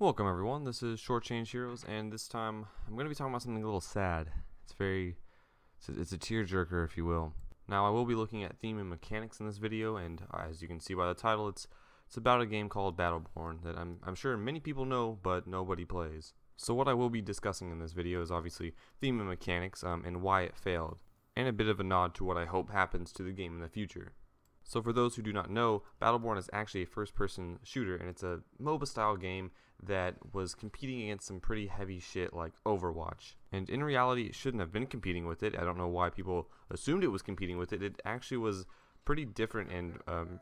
Welcome everyone, this is Short Change Heroes, and this time I'm going to be talking about something a little sad. It's a tearjerker, if you will. Now, I will be looking at theme and mechanics in this video, and as you can see by the title, it's about a game called Battleborn that I'm sure many people know, but nobody plays. So what I will be discussing in this video is obviously theme and mechanics, and why it failed, and a bit of a nod to what I hope happens to the game in the future. So for those who do not know, Battleborn is actually a first-person shooter, and it's a MOBA style game that was competing against some pretty heavy shit like Overwatch. And in reality, it shouldn't have been competing with it. I don't know why people assumed it was competing with it. It actually was pretty different and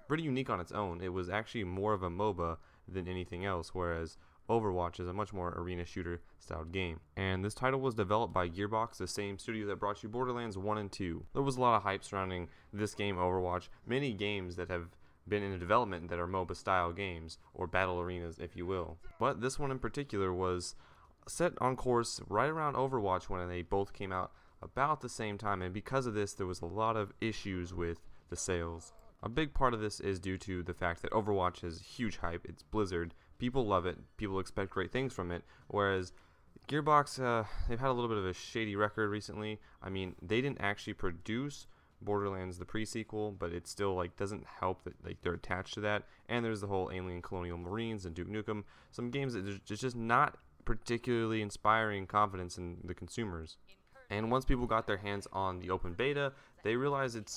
pretty unique on its own. It was actually more of a MOBA than anything else, whereas Overwatch is a much more arena shooter styled game. And this title was developed by Gearbox, the same studio that brought you Borderlands 1 and 2. There was a lot of hype surrounding this game, Overwatch. Many games that have been in development that are MOBA style games, or battle arenas if you will. But this one in particular was set on course right around Overwatch when they both came out about the same time, and because of this there was a lot of issues with the sales. A big part of this is due to the fact that Overwatch has huge hype. It's Blizzard. People love it. People expect great things from it. Whereas Gearbox, they've had a little bit of a shady record recently. I mean, they didn't actually produce Borderlands the pre-sequel, but it still doesn't help that they're attached to that. And there's the whole Alien Colonial Marines and Duke Nukem. Some games that there's just not particularly inspiring confidence in the consumers. And once people got their hands on the open beta, they realized it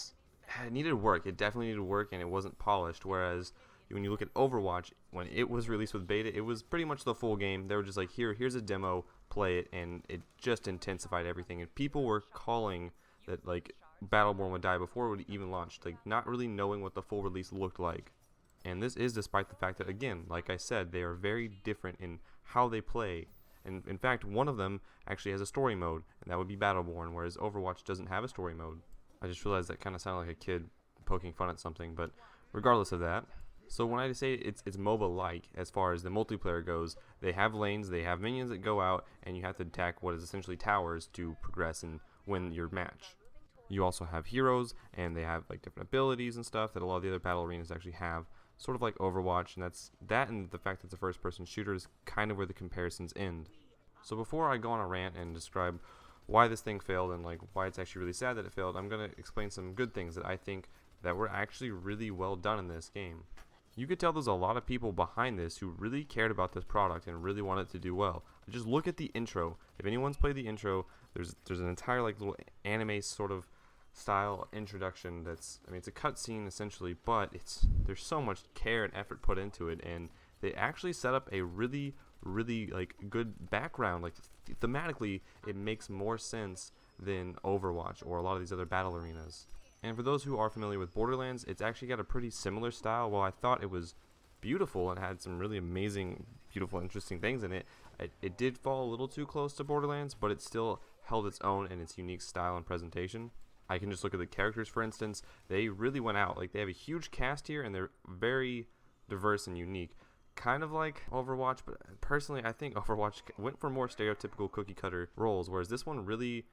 needed work. It definitely needed work, and it wasn't polished. Whereas when you look at Overwatch, when it was released with beta, it was pretty much the full game. They were just like, here's a demo, play it, and it just intensified everything. And people were calling that Battleborn would die before it would even launch, not really knowing what the full release looked like. And this is despite the fact that, again, like I said, they are very different in how they play. And in fact, one of them actually has a story mode, and that would be Battleborn, whereas Overwatch doesn't have a story mode. I just realized that kind of sounded like a kid poking fun at something, but regardless of that. So when I say it's MOBA-like as far as the multiplayer goes, they have lanes, they have minions that go out, and you have to attack what is essentially towers to progress and win your match. You also have heroes, and they have different abilities and stuff that a lot of the other battle arenas actually have, sort of like Overwatch, and and the fact that it's a first-person shooter is kind of where the comparisons end. So before I go on a rant and describe why this thing failed and why it's actually really sad that it failed, I'm going to explain some good things that I think that were actually really well done in this game. You could tell there's a lot of people behind this who really cared about this product and really wanted it to do well. Just look at the intro. If anyone's played the intro, there's an entire little anime sort of style introduction it's a cutscene essentially, but there's so much care and effort put into it, and they actually set up a really good background. Thematically, it makes more sense than Overwatch or a lot of these other battle arenas. And for those who are familiar with Borderlands, it's actually got a pretty similar style. While I thought it was beautiful and had some really amazing, beautiful, interesting things in it, it did fall a little too close to Borderlands, but it still held its own and its unique style and presentation. I can just look at the characters, for instance. They really went out. They have a huge cast here, and they're very diverse and unique. Kind of like Overwatch, but personally, I think Overwatch went for more stereotypical cookie-cutter roles, whereas this one really...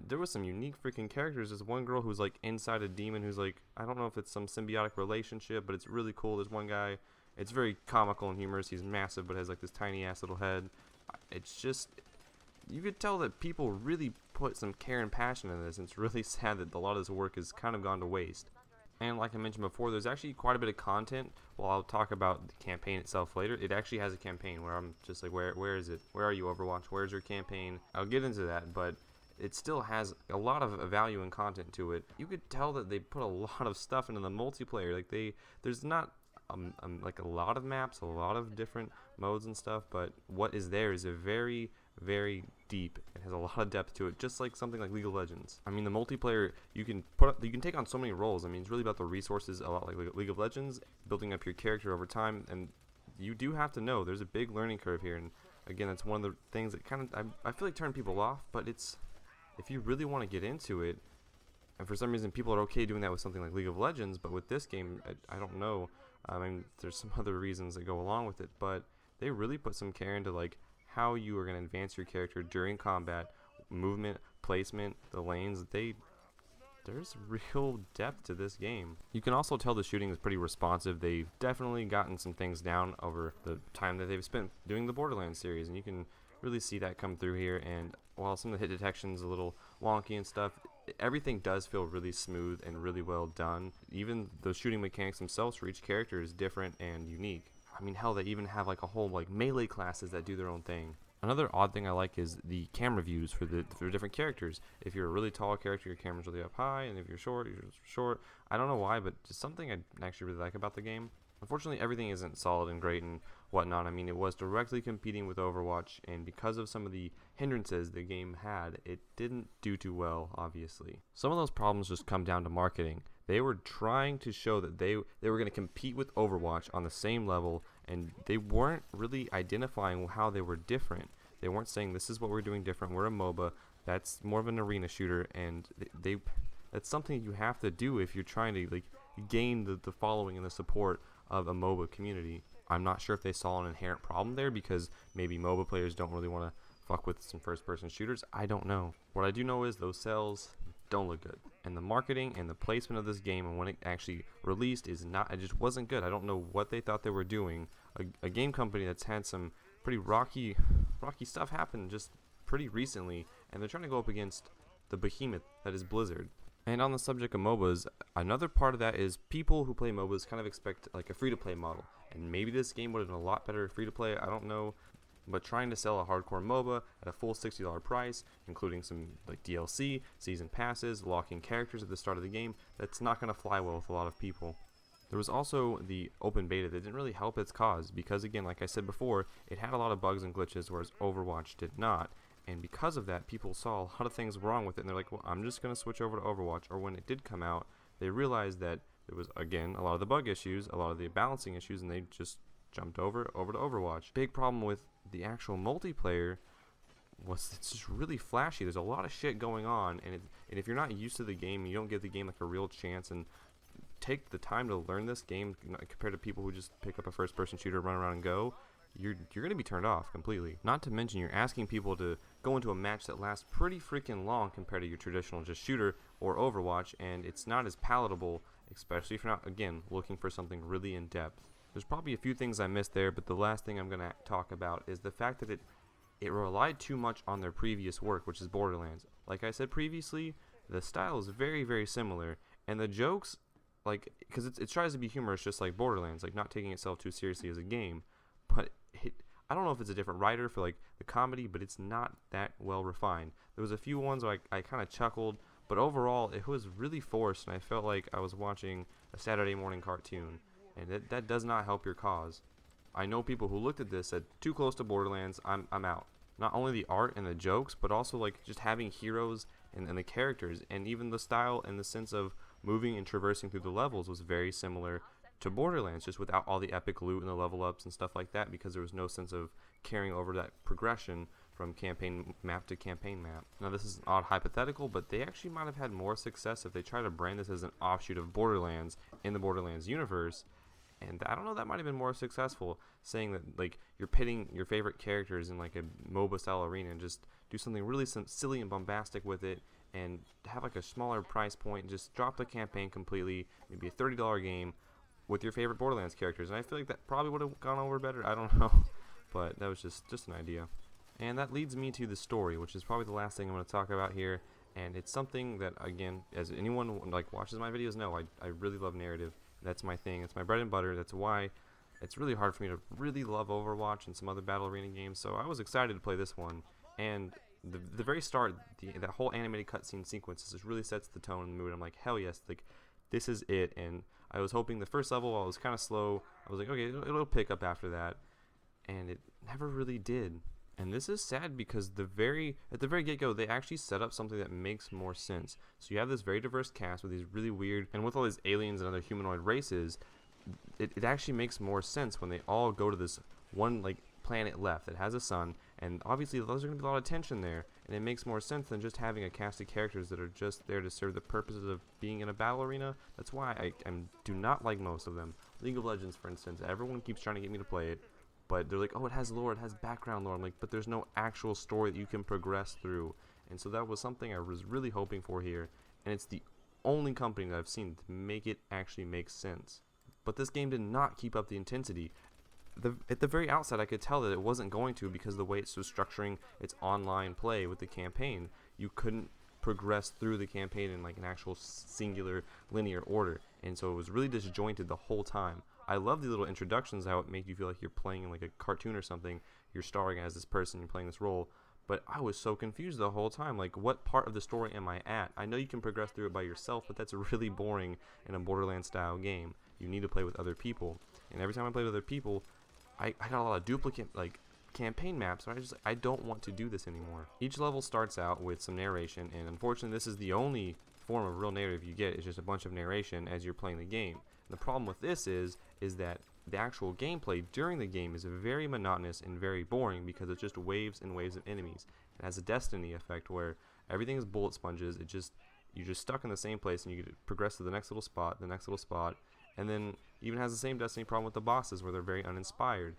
there was some unique freaking characters. There's one girl who's inside a demon who's I don't know if it's some symbiotic relationship, but it's really cool. There's one guy, it's very comical and humorous. He's massive but has this tiny ass little head. It's just, you could tell that people really put some care and passion in this, and it's really sad that a lot of this work has kind of gone to waste. And like I mentioned before, there's actually quite a bit of content. Well, I'll talk about the campaign itself later. It actually has a campaign where I'm just where is it? Where are you, Overwatch? Where's your campaign? I'll get into that, but it still has a lot of value and content to it. You could tell that they put a lot of stuff into the multiplayer. There's not a lot of maps, a lot of different modes and stuff, but what is there is a very, very deep. It has a lot of depth to it, just like something like League of Legends. I mean, the multiplayer, you can take on so many roles. I mean, it's really about the resources, a lot like League of Legends, building up your character over time, and you do have to know there's a big learning curve here. And again, that's one of the things that kind of I feel turn people off, but if you really want to get into it, and for some reason people are okay doing that with something like League of Legends, but with this game, I don't know. I mean, there's some other reasons that go along with it, but they really put some care into how you are going to advance your character during combat, movement, placement, the lanes. there's real depth to this game. You can also tell the shooting is pretty responsive. They've definitely gotten some things down over the time that they've spent doing the Borderlands series, and you can really see that come through here. And while some of the hit detection's a little wonky and stuff, everything does feel really smooth and really well done. Even the shooting mechanics themselves for each character is different and unique. I mean, hell, they even have like a whole like melee classes that do their own thing. Another odd thing I like is the camera views for different characters. If you're a really tall character, your camera's really up high, and if you're short, you're short. I don't know why, but just something I actually really like about the game. Unfortunately, everything isn't solid and great and whatnot. I mean, it was directly competing with Overwatch, and because of some of the hindrances the game had, it didn't do too well, obviously. Some of those problems just come down to marketing. They were trying to show that they were going to compete with Overwatch on the same level, and they weren't really identifying how they were different. They weren't saying, this is what we're doing different. We're a MOBA. That's more of an arena shooter, and that's something you have to do if you're trying to like gain the following and the support of a MOBA community. I'm not sure if they saw an inherent problem there because maybe MOBA players don't really want to fuck with some first-person shooters. I don't know. What I do know is those sales don't look good, and the marketing and the placement of this game and when it actually released is not. It just wasn't good. I don't know what they thought they were doing. A game company that's had some pretty rocky stuff happen just pretty recently, and they're trying to go up against the behemoth that is Blizzard. And on the subject of MOBAs, another part of that is people who play MOBAs kind of expect like a free-to-play model, and maybe this game would have been a lot better free-to-play. I don't know. But trying to sell a hardcore MOBA at a full $60 price, including some like DLC, season passes, locking characters at the start of the game, that's not going to fly well with a lot of people. There was also the open beta that didn't really help its cause because, again, like I said before, it had a lot of bugs and glitches, whereas Overwatch did not. And because of that, people saw a lot of things wrong with it, and they're like, well, I'm just going to switch over to Overwatch. Or when it did come out, they realized that there was, again, a lot of the bug issues, a lot of the balancing issues, and they just jumped over to Overwatch. Big problem with the actual multiplayer was it's just really flashy. There's a lot of shit going on, and if you're not used to the game, you don't give the game like a real chance and take the time to learn this game compared to people who just pick up a first-person shooter, run around and go, you're going to be turned off completely. Not to mention you're asking people to go into a match that lasts pretty freaking long compared to your traditional just shooter or Overwatch, and it's not as palatable, especially if you're not, again, looking for something really in-depth. There's probably a few things I missed there, but the last thing I'm going to talk about is the fact that it relied too much on their previous work, which is Borderlands. Like I said previously, the style is very, very similar, and the jokes, like, because it tries to be humorous just like Borderlands, like not taking itself too seriously as a game, but I don't know if it's a different writer for like the comedy, but it's not that well refined. There was a few ones where I kind of chuckled, but overall it was really forced, and I felt like I was watching a Saturday morning cartoon. And that does not help your cause. I know people who looked at this said, too close to Borderlands, I'm out. Not only the art and the jokes, but also like just having heroes and the characters, and even the style and the sense of moving and traversing through the levels was very similar to Borderlands, just without all the epic loot and the level ups and stuff like that, because there was no sense of carrying over that progression from campaign map to campaign map. Now this is an odd hypothetical, but they actually might have had more success if they tried to brand this as an offshoot of Borderlands in the Borderlands universe. And I don't know, that might have been more successful, saying that like you're pitting your favorite characters in like a MOBA style arena and just do something really silly and bombastic with it, and have like a smaller price point and just drop the campaign completely, maybe a $30 game with your favorite Borderlands characters. And I feel like that probably would have gone over better. I don't know, but that was just an idea. And that leads me to the story, which is probably the last thing I'm going to talk about here. And it's something that, again, as anyone like watches my videos know, I really love narrative. That's my thing. It's my bread and butter. That's why it's really hard for me to really love Overwatch and some other battle arena games. So I was excited to play this one. And the very start, that whole animated cutscene sequence just really sets the tone and the mood. I'm like, hell yes, like this is it. And I was hoping the first level, I was kind of slow. I was like, okay, it'll pick up after that. And it never really did. And this is sad because at the very get-go, they actually set up something that makes more sense. So you have this very diverse cast with these really weird, and with all these aliens and other humanoid races, it actually makes more sense when they all go to this one like planet left that has a sun, and obviously there's going to be a lot of tension there, and it makes more sense than just having a cast of characters that are just there to serve the purposes of being in a battle arena. That's why I do not like most of them. League of Legends, for instance, everyone keeps trying to get me to play it. But they're like, oh, it has lore, it has background lore. I'm like, but there's no actual story that you can progress through. And so that was something I was really hoping for here. And it's the only company that I've seen to make it actually make sense. But this game did not keep up the intensity. At the very outset, I could tell that it wasn't going to, because the way it's structuring its online play with the campaign, you couldn't progress through the campaign in like an actual singular linear order, and so it was really disjointed the whole time. I love the little introductions, how it made you feel like you're playing in like a cartoon or something. You're starring as this person, you're playing this role. But I was so confused the whole time. Like, what part of the story am I at? I know you can progress through it by yourself, but that's really boring in a Borderlands style game. You need to play with other people. And every time I play with other people, I got a lot of duplicate like campaign maps, and I don't want to do this anymore. Each level starts out with some narration, and unfortunately this is the only form of real narrative you get. Is just a bunch of narration as you're playing the game. And the problem with this is that the actual gameplay during the game is very monotonous and very boring, because it's just waves and waves of enemies. It has a Destiny effect where everything is bullet sponges. You're just stuck in the same place, and you get progress to the next little spot, and then even has the same Destiny problem with the bosses where they're very uninspired.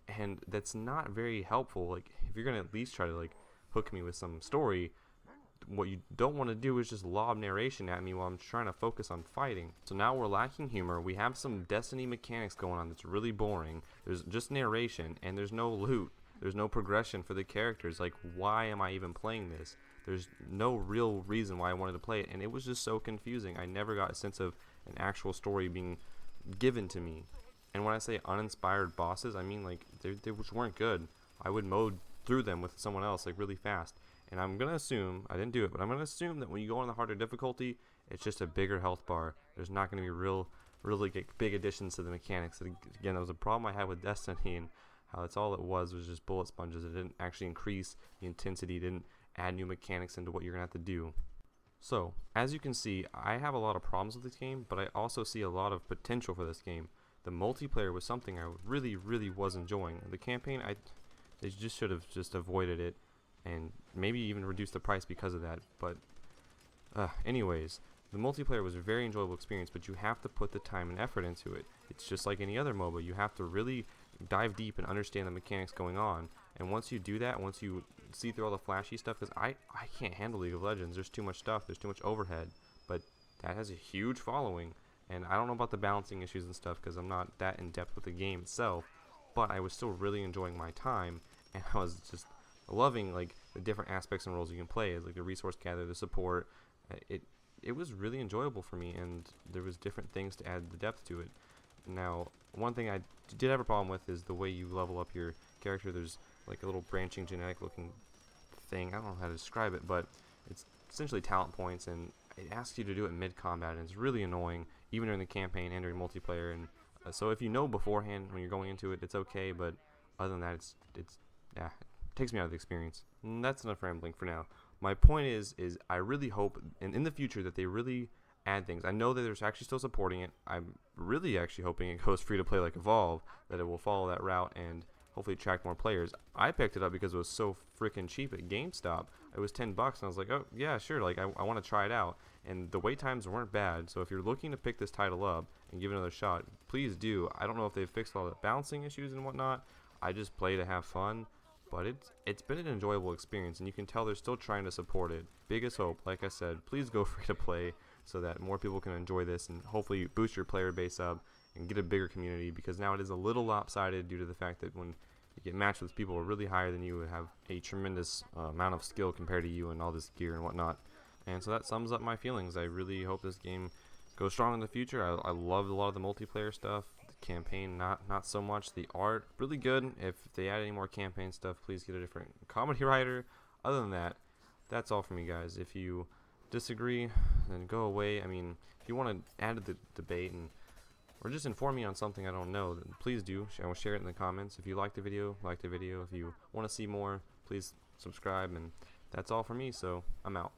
And that's not very helpful. Like, if you're gonna at least try to like hook me with some story, what you don't want to do is just lob narration at me while I'm trying to focus on fighting. So now we're lacking humor. We have some Destiny mechanics going on that's really boring. There's just narration, and there's no loot. There's no progression for the characters. Like, why am I even playing this? There's no real reason why I wanted to play it, and it was just so confusing. I never got a sense of an actual story being given to me. And when I say uninspired bosses, I mean like they just weren't good. I would mow through them with someone else like really fast. And I'm gonna assume, I didn't do it, but I'm gonna assume that when you go on the harder difficulty, it's just a bigger health bar. There's not gonna be really big additions to the mechanics. And again, that was a problem I had with Destiny, and how that's all it was just bullet sponges. It didn't actually increase the intensity, it didn't add new mechanics into what you're gonna have to do. So, as you can see, I have a lot of problems with this game, but I also see a lot of potential for this game. The multiplayer was something I really was enjoying. The campaign, they just should have just avoided it, and maybe even reduced the price because of that. But anyways, the multiplayer was a very enjoyable experience, but you have to put the time and effort into it. It's just like any other MOBA. You have to really dive deep and understand the mechanics going on. And once you do that, once you see through all the flashy stuff, because I can't handle League of Legends. There's too much stuff. There's too much overhead. But that has a huge following. And I don't know about the balancing issues and stuff, because I'm not that in depth with the game itself. But I was still really enjoying my time, and I was just loving like the different aspects and roles you can play, as like the resource gatherer, the support. It was really enjoyable for me, and there was different things to add the depth to it. Now, one thing I did have a problem with is the way you level up your character. There's like a little branching genetic looking thing. I don't know how to describe it, but it's essentially talent points, and it asks you to do it mid-combat, and it's really annoying, even during the campaign and during multiplayer. And so if you know beforehand when you're going into it, it's okay, but other than that, it takes me out of the experience. And that's enough rambling for now. My point is I really hope in the future that they really add things. I know that they're actually still supporting it. I'm really actually hoping it goes free to play like Evolve, that it will follow that route and hopefully attract more players. I picked it up because it was so freaking cheap at GameStop. It was $10, and I was like, oh yeah, sure, like I want to try it out. And the wait times weren't bad, so if you're looking to pick this title up and give it another shot, please do. I don't know if they've fixed all the balancing issues and whatnot. I just play to have fun, but it's been an enjoyable experience, and you can tell they're still trying to support it. Biggest hope, like I said, please go free to play so that more people can enjoy this and hopefully boost your player base up and get a bigger community, because now it is a little lopsided due to the fact that when you get matched with people who are really higher than you, have a tremendous amount of skill compared to you and all this gear and whatnot. And so that sums up my feelings. I really hope this game goes strong in the future. I love a lot of the multiplayer stuff. The campaign, not so much. The art, really good. If they add any more campaign stuff, please get a different comedy writer. Other than that, that's all from me, guys. If you disagree, then go away. I mean, if you want to add to the debate or just inform me on something I don't know, then please do. I will share it in the comments. If you like the video, like the video. If you want to see more, please subscribe. And that's all for me, so I'm out.